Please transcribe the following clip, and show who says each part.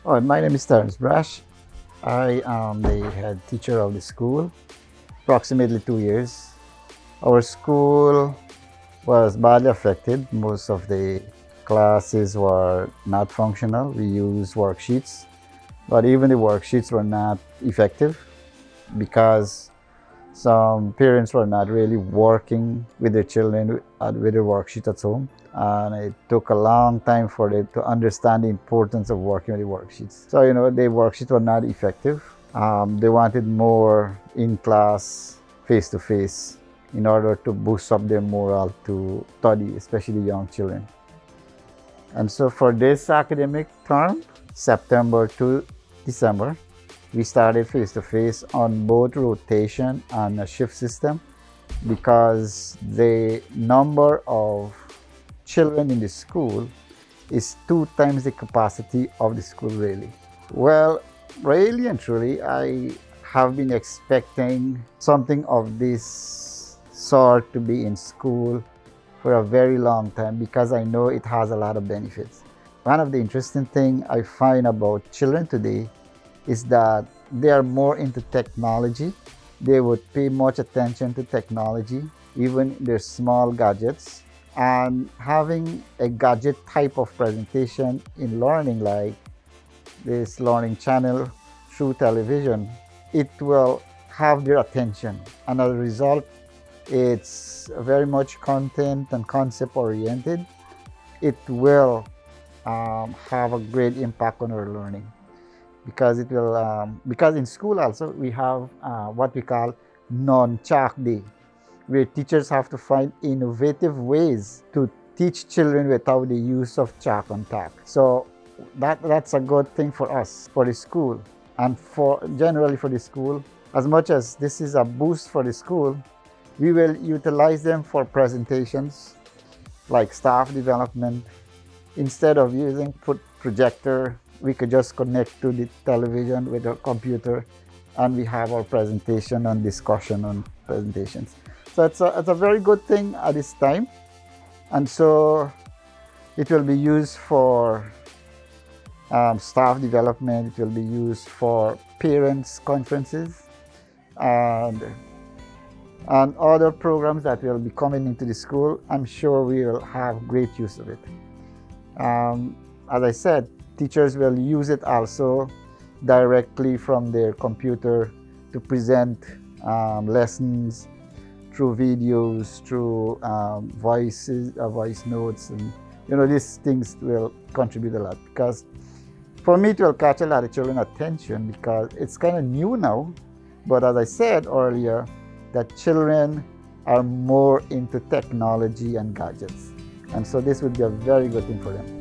Speaker 1: Oh, my name is Terence Brash. I am the head teacher of the school, approximately 2 years. Our school was badly affected. Most of the classes were not functional. We used worksheets, but even the worksheets were not effective because some parents were not really working with their children with their worksheet at home. And it took a long time for them to understand the importance of working with the worksheets. So, the worksheets were not effective. They wanted more in-class, face-to-face in order to boost up their morale to study, especially young children. And so for this academic term, September to December, we started face-to-face on both rotation and a shift system because the number of children in the school is 2 times the capacity of the school really. Well, really and truly, I have been expecting something of this sort to be in school for a very long time because I know it has a lot of benefits. One of the interesting things I find about children today is that they are more into technology. They would pay much attention to technology, even their small gadgets. And having a gadget type of presentation in learning, like this learning channel through television, it will have their attention. And as a result, it's very much content and concept oriented. It will have a great impact on our learning because it will because in school also we have what we call non-chalk day, where teachers have to find innovative ways to teach children without the use of chalk and tack. So that's a good thing for us, for the school, and for generally for the school. As much as this is a boost for the school, we will utilize them for presentations like staff development. Instead of using projector, we could just connect to the television with a computer and we have our presentation and discussion on presentations. So it's a very good thing at this time. And so it will be used for staff development, it will be used for parents conferences and other programs that will be coming into the school. I'm sure we will have great use of it. As I said, teachers will use it also directly from their computer to present lessons through videos, through voice notes, and these things will contribute a lot because for me it will catch a lot of children's attention because it's kind of new now. But as I said earlier, that children are more into technology and gadgets, and so this would be a very good thing for them.